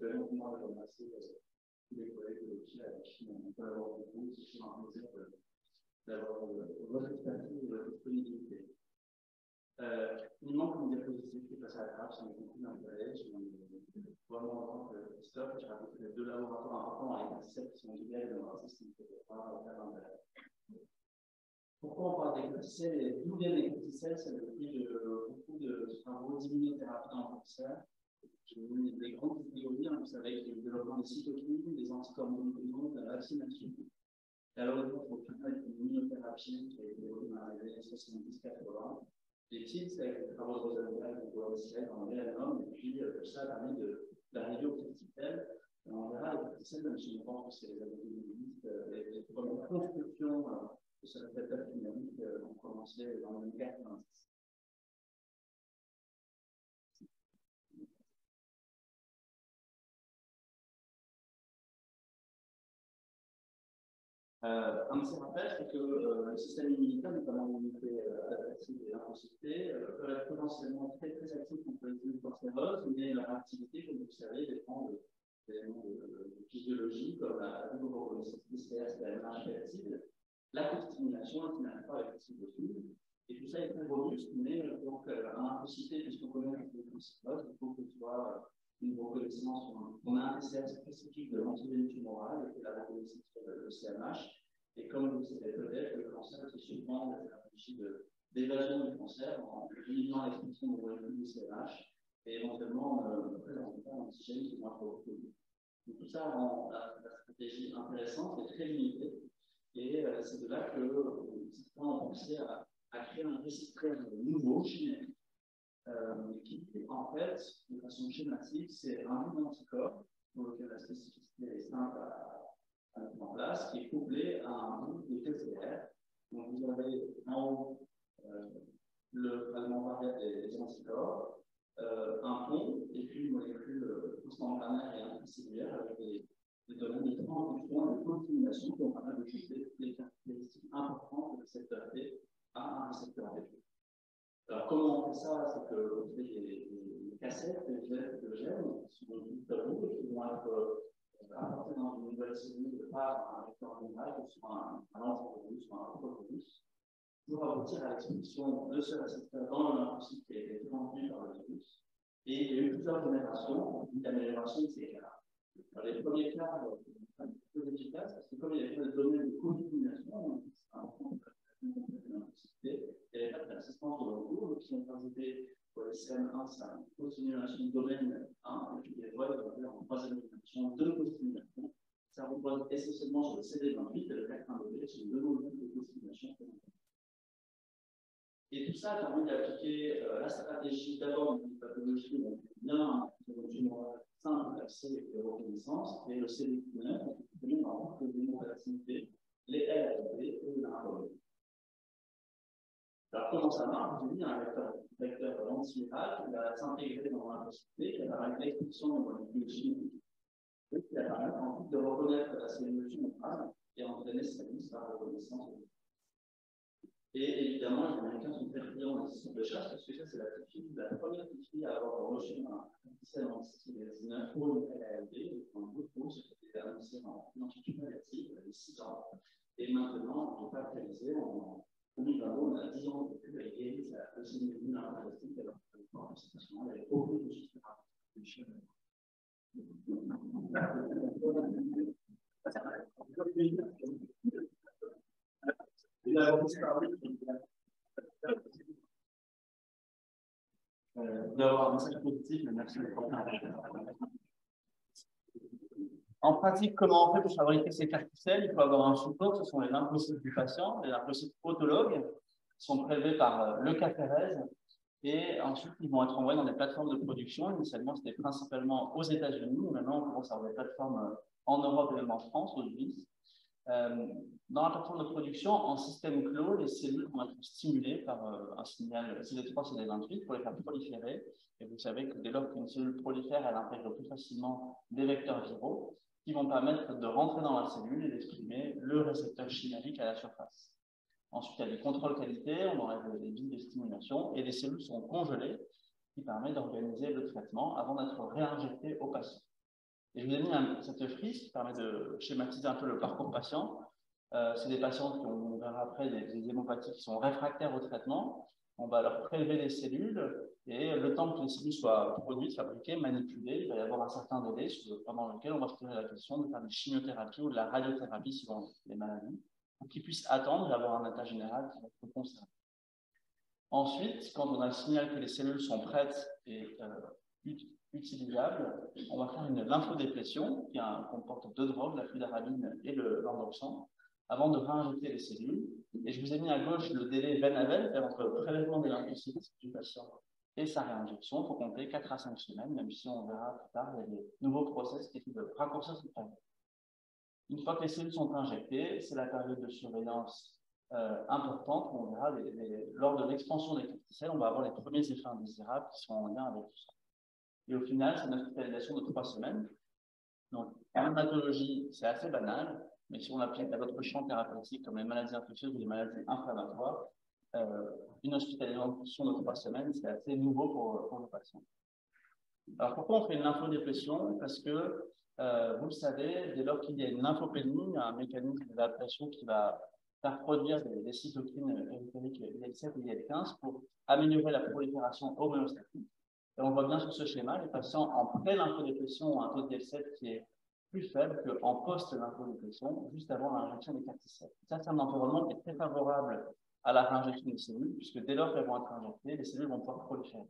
vraiment pour moi de remercier tous les collègues de l'OFI avec qui on peut avoir beaucoup. C'est toujours un plaisir d'avoir votre expertise et votre disponibilité. Il manque une diapositive qui passe à la graphe, c'est un contenu d'intérêt. Vraiment, en tant que stock, j'ai raconté les deux laboratoires importants avec un système qui sont liés dans leur système de l'intérêt. Pourquoi on parle des corticelles et d'où viennent les corticelles? C'est le prix de beaucoup de travaux d'immunothérapie dans le cancer. J'ai mis des grandes catégories, vous savez, qui est le développement des cytokines, des anticorps monoclonaux, de la vaccination. Et alors, il faut faire une immunothérapie qui a été développée dans les années 70-80. Les titres, avec les travaux de Rosenberg, on voit aussi dans le mélanome, et puis ça permet d'arriver aux corticelles. On verra les corticelles, même si je pense que c'est les adénoïdes, les premières constructions de ce récepteur dynamique ont commencé dans le 90. Un petit rappel, c'est que le système immunitaire, notamment l'immunité adaptative et l'infocité, peuvent être potentiellement très actifs contre les cancéreuses, mais leur activité, comme vous le savez, dépend d'éléments de physiologie, comme la reconnaissance PCR, la MRH réactive, la co-stimulation qui n'arrive pas avec le cytokine. Et tout ça est très robuste, mais donc en infocité, puisqu'on connaît les cancéreuses, il faut que ce soit une reconnaissance. On a un PCR spécifique de l'antigène tumorale et la reconnaissance sur le CMH. Et comme vous le savez peut-être, le cancer, c'est souvent la stratégie d'évasion du cancer en éliminant l'expression de molécules du CMH et éventuellement en présentant un antigène qui vont être reconnus. Donc tout ça rend la stratégie intéressante et très limitée. Et c'est de là que certains ont pensé à créer un récepteur nouveau, chimique, qui, en fait, de façon schématique, c'est un anticorps pour lequel la spécificité est simple à mettre en place, qui est couplé à un bout de PCR. Donc, vous avez en haut le fragment variable des anticorps, un pont, et puis une molécule constante-planaire et intracellulaire avec des données de transduction et de continuation qui vont permettre de juger toutes les caractéristiques importantes de récepteur T à un récepteur B. Alors, comment on fait ça? C'est qu'on fait des cassettes, des gènes qui sont des tabous et qui vont être apportés dans une nouvelle cellule par un vecteur viral, soit un antivirus, soit un protovirus, pour aboutir à l'expression de ce récepteur dans le lymphocyte qui a été transmis par le virus. Et il y a eu plusieurs générations d'amélioration de ces cas. Les premiers cas sont peu efficaces parce que comme il y avait pas de données de co-stimulation, c'est important de il n'y avait pas de persistance de recours, qui ont ajouté pour les CM1, c'est une co-stimulation domaine 1, et puis les voies en troisième génération, deux co-stimulations. Ça repose essentiellement sur le CD28 et le 4.1b, sur deux molécules de co-stimulation. Et tout ça a permis d'appliquer la stratégie d'abord d'une pathologie bien simple d'accès et de reconnaissance, et le CD29, qui est en le démon d'activité, les LRB et les RAB. Alors, comment ça marche? J'ai mis un vecteur antiviral qui va s'intégrer dans la possibilité, qui va permettre l'expression de molécules chimiques, et qui va permettre ensuite de reconnaître la cellule tumorale et entraîner cette liste par reconnaissance. Et évidemment, les Américains sont très friands des systèmes de chasse, parce que ça, c'est la première petite fille à avoir reçu un système anti-19 pour une LALB, un groupe rouge qui a été annoncé en longitude négative, il y avait 6 ans. Et maintenant, on peut actualiser en 2022, on a 10 ans de plus, elle guérit sa leucémie lymphocytique, alors que dans cette situation, il n'y avait aucune de choses d'avoir un message positif, mais merci beaucoup. En pratique, comment on fait pour fabriquer ces carticelles? Il faut avoir un support, ce sont les lymphocytes du patient, les lymphocytes autologues, qui sont prélevés par l'eucaphérèse, et ensuite ils vont être envoyés dans des plateformes de production. Initialement, c'était principalement aux États-Unis, maintenant on commence à avoir des plateformes en Europe et même en France, aux US. Dans la plateforme de production, en système clos, les cellules vont être stimulées par un signal CD3, CD28 pour les faire proliférer. Et vous savez que dès lors qu'une cellule prolifère, elle intègre plus facilement des vecteurs viraux qui vont permettre de rentrer dans la cellule et d'exprimer le récepteur chimérique à la surface. Ensuite, il y a des contrôles qualité, on enlève les billes de stimulation et les cellules sont congelées, ce qui permet d'organiser le traitement avant d'être réinjectées au patient. Et je vous ai mis cette frise qui permet de schématiser un peu le parcours patient. C'est des patients qui ont, on verra après, des hémopathies qui sont réfractaires au traitement. On va leur prélever les cellules et le temps que les cellules soient produites, fabriquées, manipulées, il va y avoir un certain délai pendant lequel on va se poser la question de faire des chimiothérapies ou de la radiothérapie suivant les maladies, pour qu'ils puissent attendre et avoir un état général qui va être conservé. Ensuite, quand on a le signal que les cellules sont prêtes et utilisables, on va faire une lymphodéplétion qui comporte deux drogues, la fludarabine et l'endoxan, avant de réinjecter les cellules. Et je vous ai mis à gauche le délai veine à veine, entre le prélèvement des lymphocytes du patient et sa réinjection. Il faut compter 4 à 5 semaines, même si on verra plus tard, il y a des nouveaux process qui essaient de raccourcir cette période. Une fois que les cellules sont injectées, c'est la période de surveillance importante où on verra lors de l'expansion des corticelles, on va avoir les premiers effets indésirables qui sont en lien avec tout ça. Et au final, c'est une hospitalisation de 3 semaines. Donc, en pathologie, c'est assez banal, mais si on l'applique à d'autres champs thérapeutiques comme les maladies infectieuses ou les maladies inflammatoires, une hospitalisation de 3 semaines, c'est assez nouveau pour le patient. Alors, pourquoi on fait une lymphodéplétion? Parce que, vous le savez, dès lors qu'il y a une lymphopénie, il y a un mécanisme d'adaptation qui va faire produire des cytokines érythréiques IL-7 et IL-15 pour améliorer la prolifération homéostatique. Et on voit bien sur ce schéma, les patients en pré-lymphodéplétion ont un taux d'IL-7 qui est plus faible qu'en post-lymphodéplétion, juste avant l'injection des corticelles. Ça, c'est un environnement qui est très favorable à la réinjection des cellules, puisque dès lors qu'elles vont être injectées, les cellules vont pouvoir proliférer.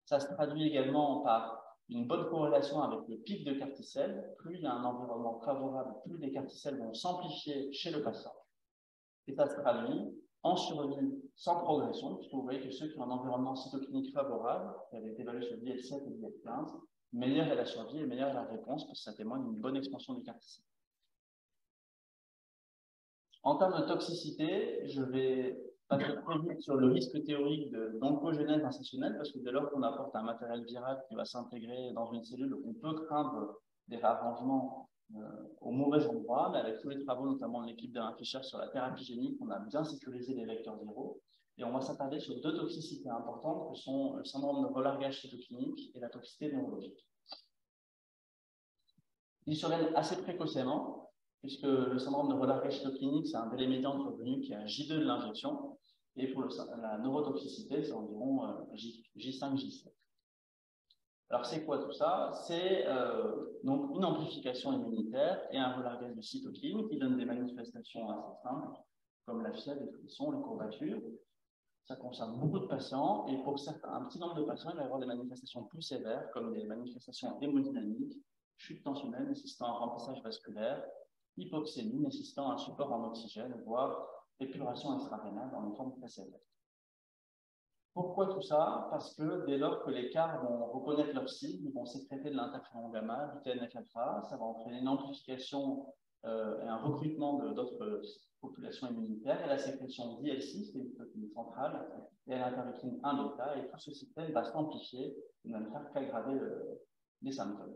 Ça se traduit également par une bonne corrélation avec le pic de corticelles. Plus il y a un environnement favorable, plus les corticelles vont s'amplifier chez le patient. Et ça se traduit en survie sans progression, puisque vous voyez que ceux qui ont un environnement cytokinique favorable, qui avait été évalué sur l'IL-7 et l'IL-15, meilleure est la survie et meilleure est la réponse, parce que ça témoigne d'une bonne expansion des corticelles. En termes de toxicité, je vais passer très vite sur le risque théorique d'oncogénèse incisionnelle, parce que dès lors qu'on apporte un matériel viral qui va s'intégrer dans une cellule, on peut craindre des réarrangements au mauvais endroit, mais avec tous les travaux, notamment de l'équipe d'Alain Fischer sur la thérapie génique, on a bien sécurisé les vecteurs viraux. Et on va s'attarder sur deux toxicités importantes, que sont le syndrome de relargage cytokinique et la toxicité neurologique. Ils surviennent assez précocement, puisque le syndrome de relargage cytokinique, c'est un délai médian de survenue qui est à J2 de l'injection, et pour la neurotoxicité, c'est environ J5, J7. Alors, c'est quoi tout ça? C'est donc une amplification immunitaire et un relargage de cytokines qui donnent des manifestations assez simples, comme la fièvre, les frissons, les courbatures. Ça concerne beaucoup de patients, et pour certains, un petit nombre de patients, il va y avoir des manifestations plus sévères, comme des manifestations hémodynamiques, chute tensionnelle nécessitant un remplissage vasculaire, hypoxémie nécessitant un support en oxygène, voire épuration extrarénale dans une forme très sévère. Pourquoi tout ça? Parce que dès lors que les CAR vont reconnaître leur cible, ils vont sécréter de l'interféron gamma, du TNF-alpha, ça va entraîner une amplification et un recrutement d'autres populations immunitaires et la sécrétion d'IL6, qui est une protéine centrale, et l'interleukine 1 bêta, et tout ce système va s'amplifier et ne faire qu'aggraver les symptômes.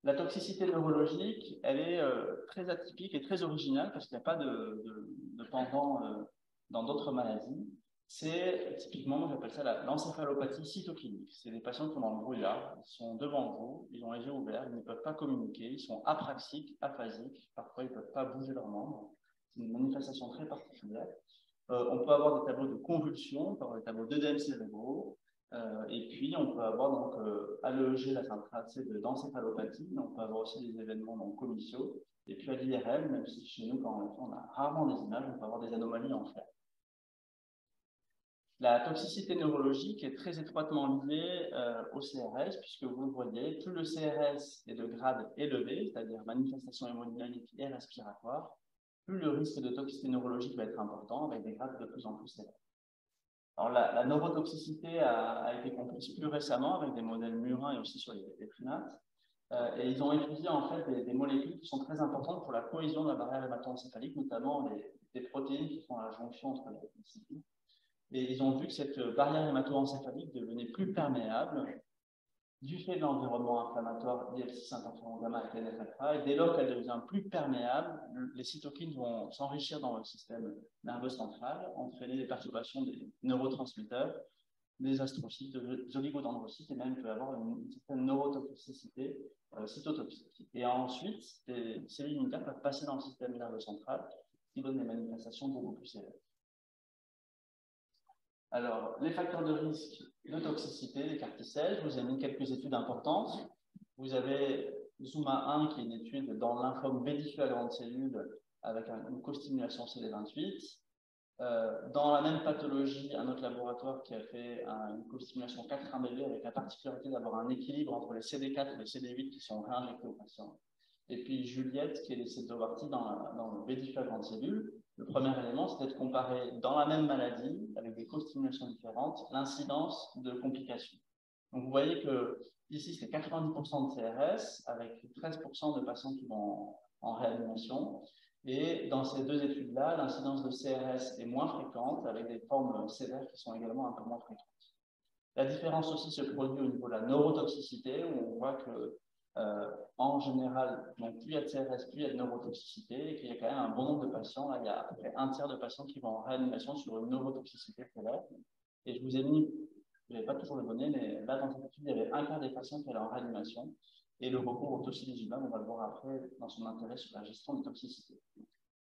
La toxicité neurologique, elle est très atypique et très originale parce qu'il n'y a pas de pendant dans d'autres maladies. C'est typiquement, j'appelle ça l'encéphalopathie cytokinique. C'est des patients qui ont dans le brouillard, ils sont devant vous, ils ont les yeux ouverts, ils ne peuvent pas communiquer, ils sont apraxiques, aphasiques, parfois ils ne peuvent pas bouger leurs membres. C'est une manifestation très particulière. On peut avoir des tableaux de convulsions, on peut avoir des tableaux d'œdèmes cérébraux, et puis on peut avoir donc à l'EEG la synthèse d'encéphalopathie, on peut avoir aussi des événements donc comissio, et puis à l'IRM, même si chez nous, quand on a rarement des images, on peut avoir des anomalies en fer. La toxicité neurologique est très étroitement liée au CRS, puisque vous le voyez, plus le CRS est de grade élevé, c'est-à-dire manifestation hémodynamique et respiratoire, plus le risque de toxicité neurologique va être important, avec des grades de plus en plus sévères. Alors, la neurotoxicité a été comprise plus récemment avec des modèles murins et aussi sur les primates. Et ils ont étudié en fait des molécules qui sont très importantes pour la cohésion de la barrière hémato-encéphalique, notamment des protéines qui font la jonction entre les cycles. Et ils ont vu que cette barrière hémato-encéphalique devenait plus perméable du fait de l'environnement inflammatoire IL-6 interféron gamma et TNF-alpha. Et dès lors qu'elle devient plus perméable, les cytokines vont s'enrichir dans le système nerveux central, entraîner des perturbations des neurotransmetteurs, des astrocytes, des oligodendrocytes, et même peut avoir une certaine neurotoxicité cytotoxique. Et ensuite, les cellules immunitaires peuvent passer dans le système nerveux central, qui donne des manifestations beaucoup plus sévères. Alors, les facteurs de risque de toxicité des carticelles, je vous ai mis quelques études importantes. Vous avez Zuma 1, qui est une étude dans le lymphome B diffus à grande cellule avec une co-stimulation CD28. Dans la même pathologie, un autre laboratoire qui a fait une co-stimulation 4-1-BB avec la particularité d'avoir un équilibre entre les CD4 et les CD8 qui sont réinjectés aux patients. Et puis Juliette, qui est laissée de Dovarty dans le B diffus à grande cellule. Le premier élément, c'était de comparer dans la même maladie, avec des co-stimulations différentes, l'incidence de complications. Donc vous voyez que ici, c'est 90% de CRS, avec 13% de patients qui vont en réanimation. Et dans ces deux études-là, l'incidence de CRS est moins fréquente, avec des formes sévères qui sont également un peu moins fréquentes. La différence aussi se produit au niveau de la neurotoxicité, où on voit que, en général, donc plus il y a de CRS, plus il y a de neurotoxicité, et qu'il y a quand même un bon nombre de patients. Là, il y a à peu près un tiers de patients qui vont en réanimation sur une neurotoxicité sévère. Et je vous ai mis, je n'avais pas toujours le donné, mais là, dans cette étude, il y avait un quart des patients qui allaient en réanimation. Et le recours au tocilizumab, on va le voir après dans son intérêt sur la gestion de toxicité.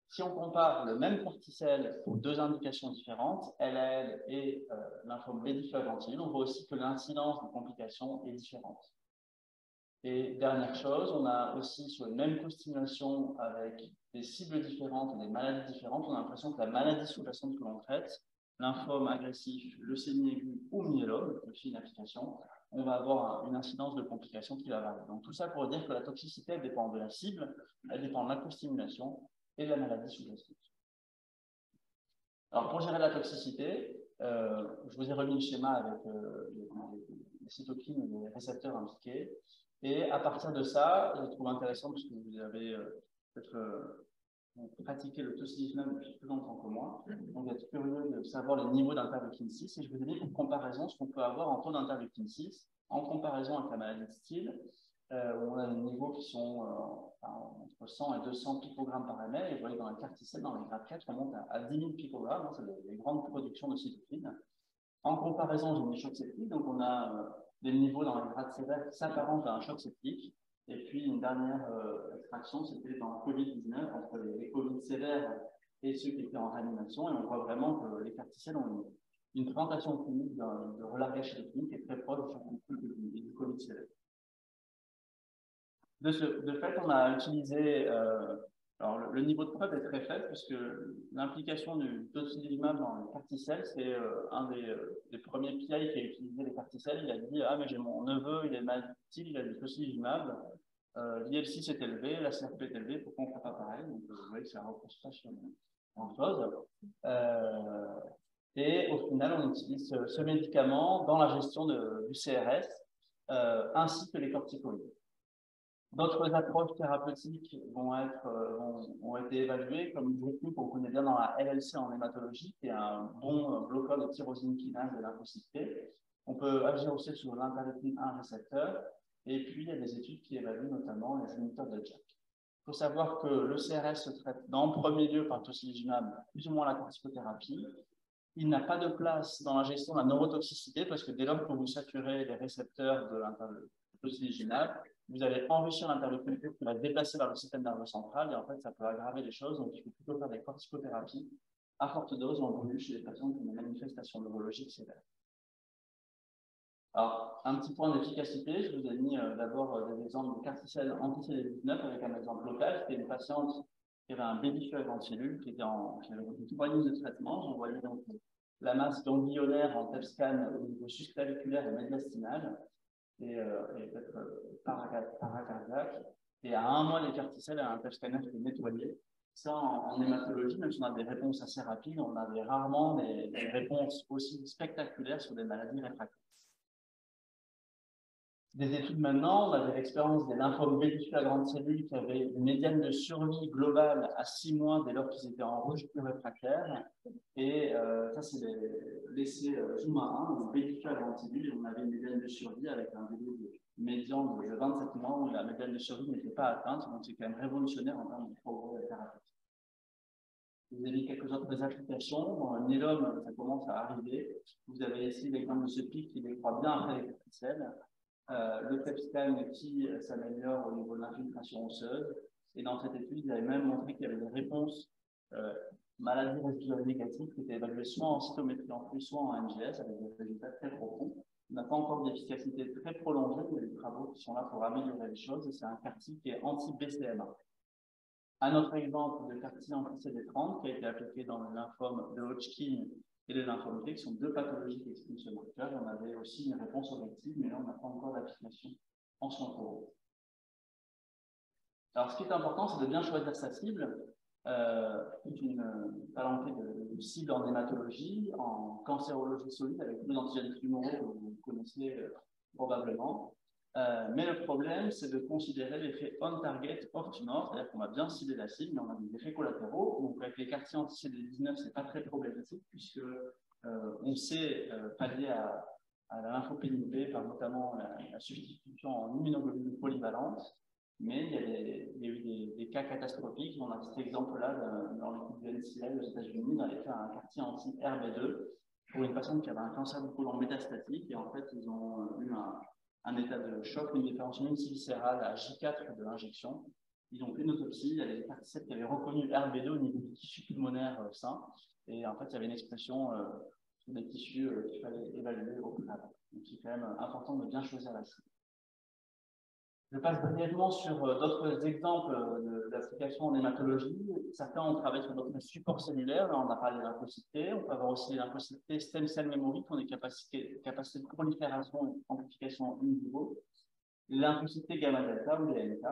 Si on compare le même corticelle aux deux indications différentes, LAL et lymphome B diffus à grande cellule, on voit aussi que l'incidence de complications est différente. Et dernière chose, on a aussi sur une même co-stimulation avec des cibles différentes et des maladies différentes, on a l'impression que la maladie sous-jacente que l'on traite, lymphome agressif, leucémie aiguë ou myélome, aussi une application, on va avoir une incidence de complications qui va varier. Donc tout ça pour dire que la toxicité elle dépend de la cible, elle dépend de la co-stimulation et de la maladie sous-jacente. Alors pour gérer la toxicité, je vous ai remis le schéma avec les cytokines et les récepteurs impliqués. Et à partir de ça, je trouve intéressant parce que vous avez peut-être pratiqué le tocilizumab depuis plus longtemps que moi. Donc, vous êtes curieux de savoir les niveaux d'interleukine 6. Et je vous ai mis pour comparaison ce qu'on peut avoir en taux d'interleukine 6 en comparaison avec la maladie de Steele, où on a des niveaux qui sont entre 100 et 200 picogrammes par ml. Et vous voyez, dans la carticelle, dans les grades 4, on monte à 10 000 picogrammes. C'est les grandes productions de cytokines. En comparaison, j'ai mis choc septique. Donc, on a des niveaux dans les grades sévères qui s'apparentent à un choc septique. Et puis, une dernière extraction, c'était dans le Covid-19, entre les Covid sévères et ceux qui étaient en réanimation. Et on voit vraiment que les carticelles ont une présentation clinique de relargage clinique qui est très proche du Covid sévère. De fait, on a utilisé, alors le niveau de preuve est très faible puisque l'implication du tocilizumab dans les carticelles, c'est un des premiers PI qui a utilisé les carticelles. Il a dit ah mais j'ai mon neveu, il est malade, il a du tocilizumab, l'IL6 est élevé, la CRP est élevée, pourquoi on ne fait pas pareil? Donc vous voyez que ça repose pas sur grand chose. Et au final, on utilise ce médicament dans la gestion du CRS ainsi que les corticoïdes. D'autres approches thérapeutiques ont été évaluées, comme Brucu, qu'on connaît bien dans la LLC en hématologie, qui est un bon bloqueur de tyrosine kinase de lymphocytes. On peut agir aussi sur l'interleukine 1 récepteur, et puis il y a des études qui évaluent notamment les inhibiteurs de JAK. Il faut savoir que le CRS se traite en premier lieu par tocilizumab, plus ou moins la corticothérapie. Il n'a pas de place dans la gestion de la neurotoxicité, parce que dès lors que vous saturez les récepteurs de tocilizumab, vous allez enrichir l'interleukine qui va se déplacer vers le système nerveux central, et en fait, ça peut aggraver les choses. Donc, il faut plutôt faire des corticothérapies à forte dose en volume chez les patients qui ont des manifestations neurologiques sévères. Alors, un petit point d'efficacité, je vous ai mis d'abord des exemples de carticelle anti-CD19 avec un exemple local. C'était une patiente qui avait un baby à grande cellule qui avait reçu 3 lignes de traitement. J'envoyais donc la masse ganglionnaire en TEP scan au niveau susclaviculaire et médiastinal et peut-être paracardiaque. Et à 1 mois, les carticelles à un TEP scanner qui est nettoyé. Ça, en hématologie, même si on a des réponses assez rapides, on avait rarement des réponses aussi spectaculaires sur des maladies réfractaires. Des études maintenant, on avait l'expérience des lymphomes B diffus à grande cellule qui avaient une médiane de survie globale à 6 mois dès lors qu'ils étaient en rouge plus réfractaire. Et ça, c'est l'essai Zuma 1, donc B diffus à grande cellule, et on avait une médiane de survie avec un délai médian de 27 mois où la médiane de survie n'était pas atteinte. Donc, c'est quand même révolutionnaire en termes de progrès thérapeutique. Vous avez quelques autres applications. Dans le myélome, ça commence à arriver. Vous avez ici l'exemple de ce pic qui décroît bien après les carticelles. Le PET scan qui s'améliore au niveau de l'infiltration osseuse. Et dans cette étude, ils avaient même montré qu'il y avait des réponses maladies résiduelles négatives qui étaient évaluées soit en cytométrie en flux, soit en NGS, avec des résultats très profonds. On n'a pas encore d'efficacité très prolongée, mais il y a des travaux qui sont là pour améliorer les choses. Et c'est un CAR-T qui est anti-BCMA. Un autre exemple de CAR-T anti-CD30 qui a été appliqué dans le lymphome de Hodgkin et les lymphomes T, qui sont deux pathologies qui expriment ce marqueur. On avait aussi une réponse objective, mais là, on n'a pas encore d'application en son cours. Alors, ce qui est important, c'est de bien choisir sa cible. Une palanquée de cibles en hématologie, en cancérologie solide, avec les antigènes tumoraux que vous connaissez probablement. Mais le problème, c'est de considérer l'effet on-target, off-tumor, c'est-à-dire qu'on va bien cibler la cible, mais on a des effets collatéraux. Donc, avec les CAR-T anti-CD19, ce n'est pas très problématique, puisque on sait pallier à la lymphopénie B par notamment la substitution en immunoglobulines polyvalentes. Mais il y a eu des cas catastrophiques. On a cet exemple-là dans l'équipe de NCL aux États-Unis. On avait fait un CAR-T anti-RB2 pour une patiente qui avait un cancer du côlon métastatique. Et en fait, ils ont eu un état de choc, une déférence viscérale à J4 de l'injection. Ils ont fait une autopsie. Il y avait des CAR-T qui avaient reconnu RB2 au niveau du tissu pulmonaire sain. Et en fait, il y avait une expression sur des tissus qu'il fallait évaluer au préalable. Donc, c'est quand même important de bien choisir la cible. Je passe brièvement sur d'autres exemples d'applications en hématologie. Certains ont travaillé sur d'autres supports cellulaires. Là, on a parlé de lymphocytes T. On peut avoir aussi les lymphocytes T stem cell memory qui ont des capacités de prolifération et d'amplification in vivo. Les lymphocytes T gamma delta ou les NK.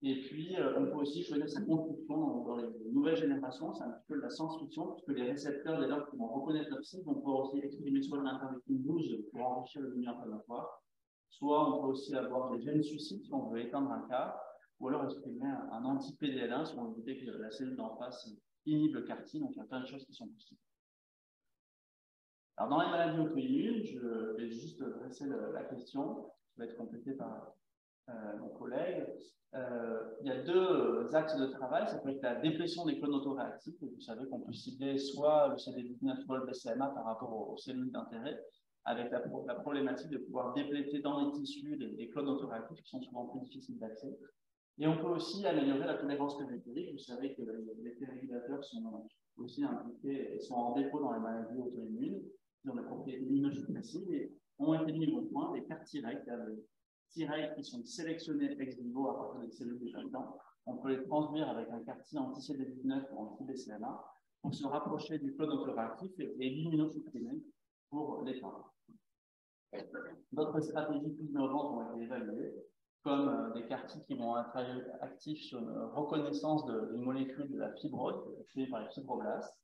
Et puis, on peut aussi choisir sa construction dans les nouvelles générations. C'est un petit peu de la science-fiction, puisque les récepteurs, dès lors qu'ils vont reconnaître leur cible, vont pouvoir aussi exprimer soit l'interleukine 12 pour enrichir le milieu inflammatoire, soit on peut aussi avoir des gènes suicides si on veut éteindre un cas, ou alors exprimer un anti-PDL1 si on veut éviter que la cellule d'en face inhibe le CAR-T. Donc, il y a plein de choses qui sont possibles. Alors, dans les maladies auto-immunes, je vais juste dresser la question, qui va être complétée par mon collègue. Il y a deux axes de travail. Ça peut être la déplétion des clones autoréactifs. Vous savez qu'on peut cibler soit le CD19, soit le BCMA par rapport aux cellules d'intérêt, avec la problématique de pouvoir dépléter dans les tissus les clones autoréactifs qui sont souvent plus difficiles d'accès. Et on peut aussi améliorer la tolérance périphérique. Vous savez que les T-régulateurs sont aussi impliqués et sont en défaut dans les maladies auto-immunes, dans les propriétés immunosuppressives, et ont été mis au point des CAR-Treg, Treg qui sont sélectionnés ex vivo à partir des cellules des patients. On peut les transduire avec un CAR-T anti-CD19 ou anti-BCMA pour se rapprocher du clone autoréactif et l'immunosupprimer pour l'éteindre. D'autres stratégies plus innovantes ont été évaluées, comme des CAR-T qui vont être actifs sur une reconnaissance d'une molécule de la fibrose créée par les fibroblastes.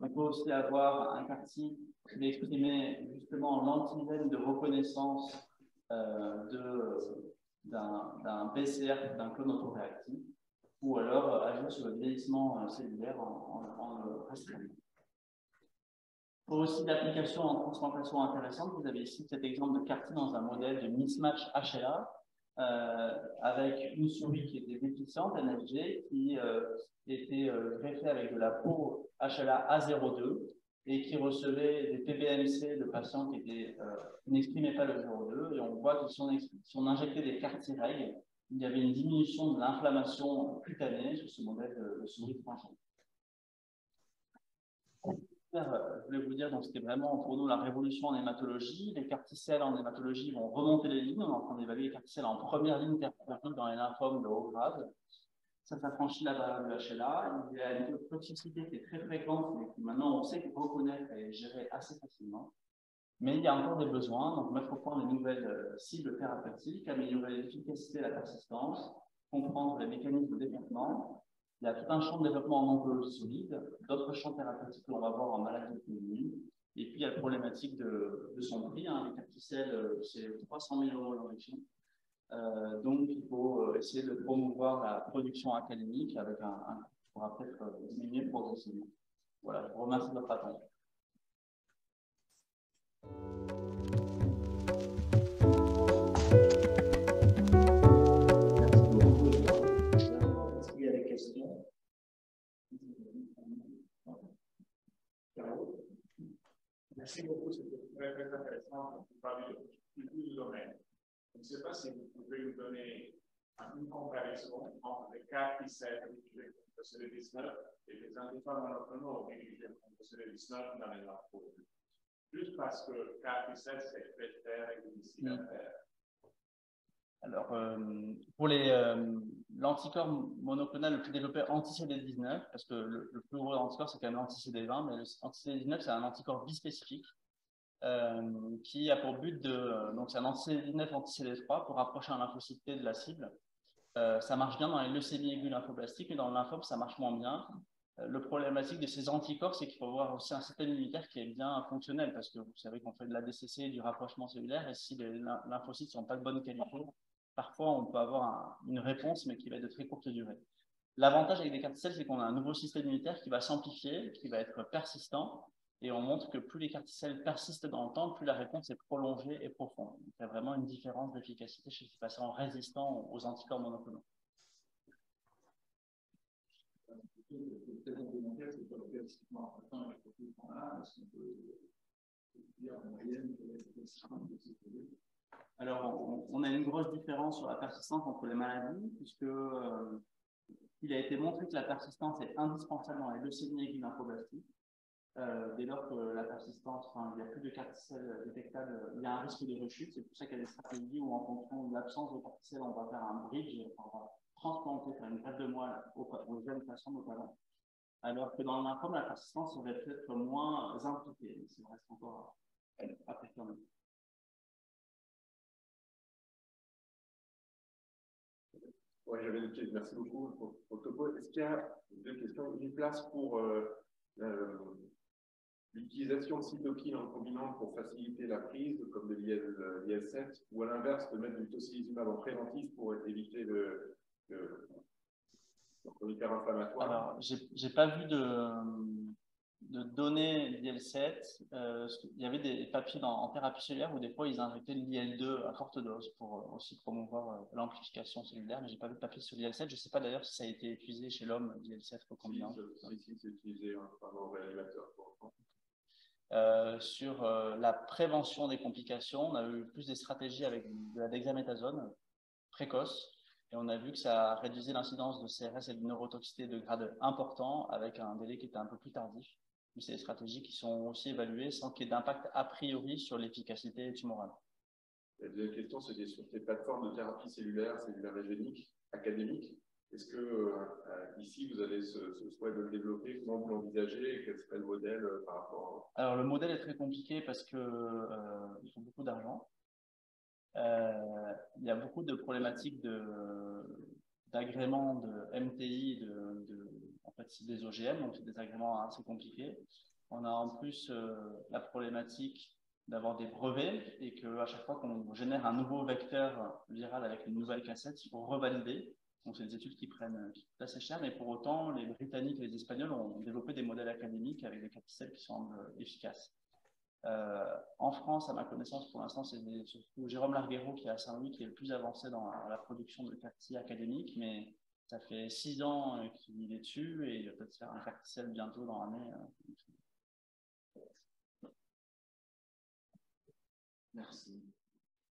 On peut aussi avoir un CAR-T qui va exprimer justement l'antigène de reconnaissance d'un PCR, d'un clone autoréactif, ou alors agir sur le vieillissement cellulaire en le restreignant. Pour aussi d'applications en transplantation intéressantes, vous avez ici cet exemple de CAR-T dans un modèle de mismatch HLA avec une souris qui était déficiente, NFG, qui était greffée avec de la peau HLA A02 et qui recevait des PBMC de patients qui n'exprimaient pas le 02. Et on voit que si on injectait des CAR-Treg, il y avait une diminution de l'inflammation cutanée sur ce modèle de souris transgénique. Je voulais vous dire, donc c'était vraiment pour nous la révolution en hématologie. Les CAR-T-cells en hématologie vont remonter les lignes. On est en train d'évaluer les CAR-T-cells en première ligne thérapeutique dans les lymphomes de haut grade. Ça franchit la barrière du HLA. Il y a une toxicité qui est très fréquente, mais que maintenant on sait reconnaître et gérer assez facilement. Mais il y a encore des besoins, donc mettre au point de nouvelles cibles thérapeutiques, améliorer l'efficacité et la persistance, comprendre les mécanismes de développement. Il y a tout un champ de développement en oncologie solide, d'autres champs thérapeutiques que l'on va voir en maladie auto-immune. Et puis, il y a la problématique de son prix. Les CAR-T-cells, c'est 300 000 € l'injection. Donc, il faut essayer de promouvoir la production académique avec un coût qui pourra peut-être diminuer progressivement. Voilà, je vous remercie de votre attention. Est-ce qu'il y a des questions? Merci beaucoup, c'était très intéressant. Vous parlez de tout le domaine. Je ne sais pas si vous pouvez nous donner une comparaison entre les cas qui servent rédigés contre le 19 et les antifas monoclonaux rédigés contre le 19 dans les rapports. Juste parce que cas qui servent, c'est très faire et difficile à faire. Alors, pour l'anticorps monoclonal le plus développé anti-CD19, parce que le plus gros anticorps, c'est quand même l'anti-CD20, mais l'anti-CD19, c'est un anticorps bispécifique qui a pour but de... donc, c'est un anti-CD19, anti-CD3 pour rapprocher un lymphocyte T de la cible. Ça marche bien dans les leucémies aiguës lymphoblastiques, mais dans le lymphome, ça marche moins bien. Le problématique de ces anticorps, c'est qu'il faut avoir aussi un système immunitaire qui est bien fonctionnel, parce que vous savez qu'on fait de l'ADCC et du rapprochement cellulaire, et si les lymphocytes ne sont pas de bonne qualité, parfois on peut avoir une réponse, mais qui va être de très courte durée. L'avantage avec des CAR T-cells, c'est qu'on a un nouveau système immunitaire qui va s'amplifier, qui va être persistant, et on montre que plus les CAR T-cells persistent dans le temps, plus la réponse est prolongée et profonde. Donc, il y a vraiment une différence d'efficacité chez ces patients résistants aux anticorps monoclonaux. Alors, on a une grosse différence sur la persistance entre les maladies, puisque il a été montré que la persistance est indispensable dans les leucémies aiguës lymphoblastiques. Dès lors que la persistance, il n'y a plus de CAR T-cells détectables, il y a un risque de rechute. C'est pour ça qu'il y a des stratégies où, en fonction de l'absence de CAR T-cells, on va faire un bridge, on va transplanter, faire une greffe de moelle aux jeunes patients notamment. Alors que dans le lymphome, la persistance serait peut-être moins impliquée, mais ça reste encore à confirmer. Oui, j'avais une question. Merci beaucoup pour le topo. Est-ce qu'il y a deux questions, une place pour l'utilisation de cytokines en combinant pour faciliter la prise, comme de l'IL-7, ou à l'inverse, de mettre du tocilizumab en préventif pour éviter le hyper-inflammatoire? Alors, j'ai pas vu de données d'IL-7. Il y avait des papiers en thérapie cellulaire où des fois ils injectaient l'IL-2 à forte dose pour aussi promouvoir l'amplification cellulaire, mais j'ai pas vu de papier sur l'IL-7. Je sais pas d'ailleurs si ça a été utilisé chez l'homme, l'IL-7 recombinant. Si, c'est utilisé par le réanimateur. Sur la prévention des complications, on a eu plus des stratégies avec de la dexaméthasone précoce. Et on a vu que ça réduisait l'incidence de CRS et de neurotoxicité de grade important avec un délai qui était un peu plus tardif. Mais c'est des stratégies qui sont aussi évaluées sans qu'il y ait d'impact a priori sur l'efficacité tumorale. La deuxième question, c'était sur ces plateformes de thérapie cellulaire régénique, académique. Est-ce que ici, vous avez ce souhait de le développer? Comment vous l'envisagez? Quel serait le modèle par rapport Alors, le modèle est très compliqué parce qu'il faut beaucoup d'argent. Il y a beaucoup de problématiques d'agrément de MTI, en fait, c'est des OGM, donc c'est des agréments assez compliqués. On a en plus la problématique d'avoir des brevets et qu'à chaque fois qu'on génère un nouveau vecteur viral avec une nouvelle cassette, il faut revalider. Donc, c'est des études qui coûtent assez cher, mais pour autant, les Britanniques et les Espagnols ont développé des modèles académiques avec des capsicelles qui semblent efficaces. En France, à ma connaissance, pour l'instant, c'est surtout Jérôme Larguero qui est à Saint-Louis qui est le plus avancé dans la production de CAR-T académiques, mais ça fait 6 ans qu'il est dessus et il va peut-être faire un CAR-T bientôt dans l'année. Merci.